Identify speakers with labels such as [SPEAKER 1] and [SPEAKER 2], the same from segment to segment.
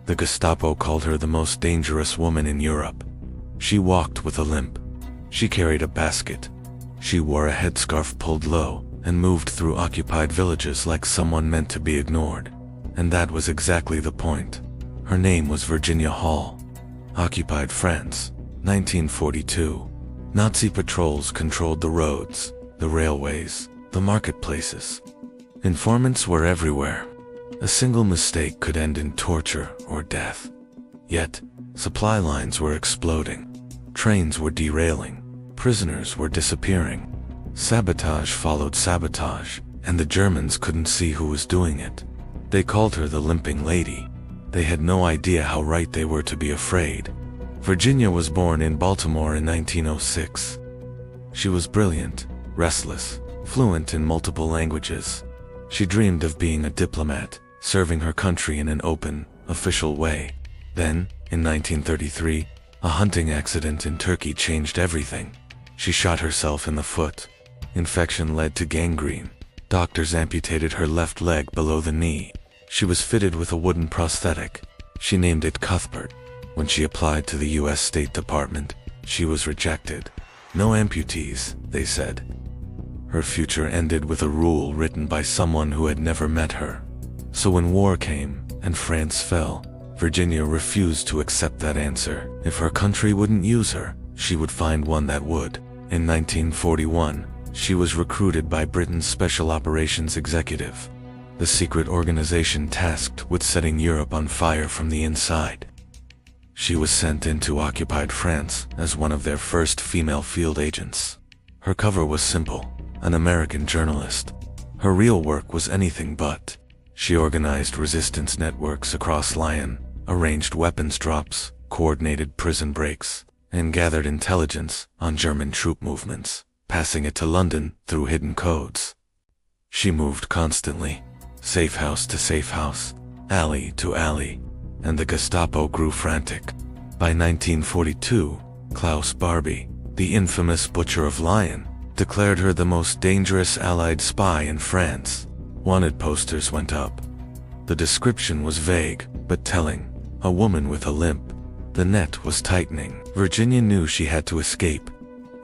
[SPEAKER 1] The Gestapo called her the most dangerous woman in Europe. She walked with a limp. She carried a basket. She wore a headscarf pulled low and moved through occupied villages like someone meant to be ignored. And that was exactly the point. Her name was Virginia Hall. Occupied France, 1942. Nazi patrols controlled the roads, the railways, the marketplaces. Informants were everywhere. A single mistake could end in torture or death. Yet, supply lines were exploding. Trains were derailing. Prisoners were disappearing. Sabotage followed sabotage, and the Germans couldn't see who was doing it. They called her the limping lady. They had no idea how right they were to be afraid. Virginia was born in Baltimore in 1906. She was brilliant, restless, fluent in multiple languages. She dreamed of being a diplomat, serving her country in an open, official way. Then, in 1933, a hunting accident in Turkey changed everything. She shot herself in the foot. Infection led to gangrene. Doctors amputated her left leg below the knee. She was fitted with a wooden prosthetic. She named it Cuthbert. When she applied to the U.S. State Department, she was rejected. No amputees, they said. Her future ended with a rule written by someone who had never met her. So when war came and France fell, Virginia refused to accept that answer. If her country wouldn't use her, she would find one that would. In 1941, she was recruited by Britain's Special Operations Executive, the secret organization tasked with setting Europe on fire from the inside. She was sent into occupied France as one of their first female field agents. Her cover was simple, an American journalist. Her real work was anything but. She organized resistance networks across Lyon, arranged weapons drops, coordinated prison breaks, and gathered intelligence on German troop movements, passing it to London through hidden codes. She moved constantly, safe house to safe house, alley to alley, and the Gestapo grew frantic. By 1942, Klaus Barbie, the infamous Butcher of Lyon, declared her the most dangerous Allied spy in France. Wanted posters went up. The description was vague, but telling. A woman with a limp. The net was tightening. Virginia knew she had to escape.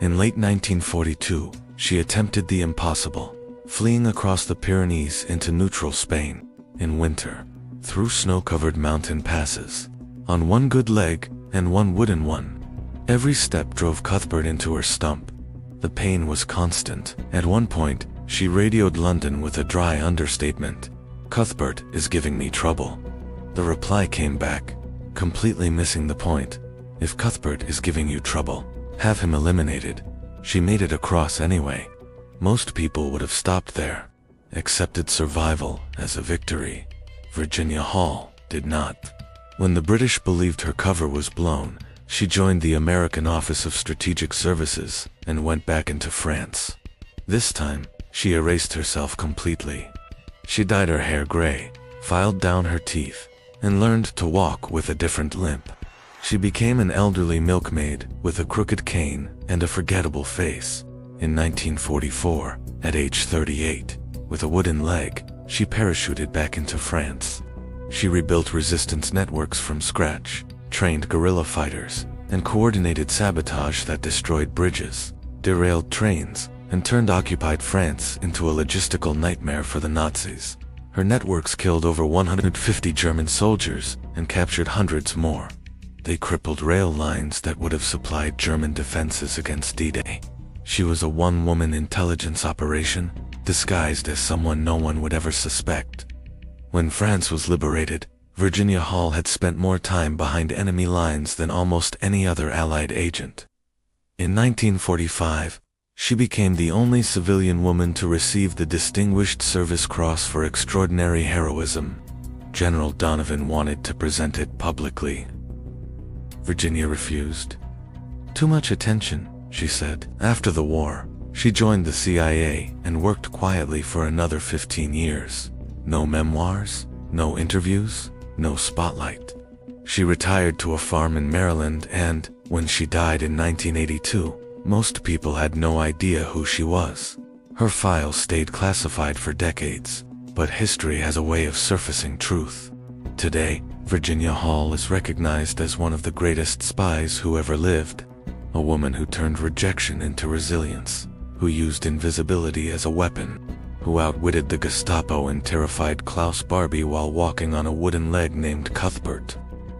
[SPEAKER 1] In late 1942, she attempted the impossible, fleeing across the Pyrenees into neutral Spain, in winter, through snow-covered mountain passes, on one good leg and one wooden one. Every step drove Cuthbert into her stump. The pain was constant. At one point, she radioed London with a dry understatement. "Cuthbert is giving me trouble." The reply came back, completely missing the point. "If Cuthbert is giving you trouble, have him eliminated." She made it across anyway. Most people would have stopped there, accepted survival as a victory. Virginia Hall did not. When the British believed her cover was blown, she joined the American Office of Strategic Services and went back into France. This time, she erased herself completely. She dyed her hair gray, filed down her teeth, and learned to walk with a different limp. She became an elderly milkmaid with a crooked cane and a forgettable face. In 1944, at age 38, with a wooden leg, she parachuted back into France. She rebuilt resistance networks from scratch, trained guerrilla fighters, and coordinated sabotage that destroyed bridges, derailed trains, and turned occupied France into a logistical nightmare for the Nazis. Her networks killed over 150 German soldiers and captured hundreds more. They crippled rail lines that would have supplied German defenses against D-Day. She was a one-woman intelligence operation, disguised as someone no one would ever suspect. When France was liberated, Virginia Hall had spent more time behind enemy lines than almost any other Allied agent. In 1945, she became the only civilian woman to receive the Distinguished Service Cross for extraordinary heroism. General Donovan wanted to present it publicly. Virginia refused. "Too much attention," she said. After the war, she joined the CIA and worked quietly for another 15 years. No memoirs, no interviews, no spotlight. She retired to a farm in Maryland and, when she died in 1982, most people had no idea who she was. Her files stayed classified for decades, but history has a way of surfacing truth. Today, Virginia Hall is recognized as one of the greatest spies who ever lived, a woman who turned rejection into resilience, who used invisibility as a weapon, who outwitted the Gestapo and terrified Klaus Barbie while walking on a wooden leg named Cuthbert.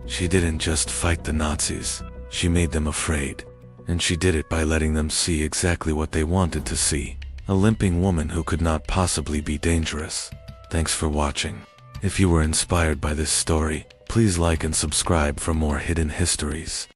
[SPEAKER 1] She didn't just fight the Nazis, she made them afraid, and she did it by letting them see exactly what they wanted to see, a limping woman who could not possibly be dangerous. Thanks for watching. If you were inspired by this story, please like and subscribe for more hidden histories.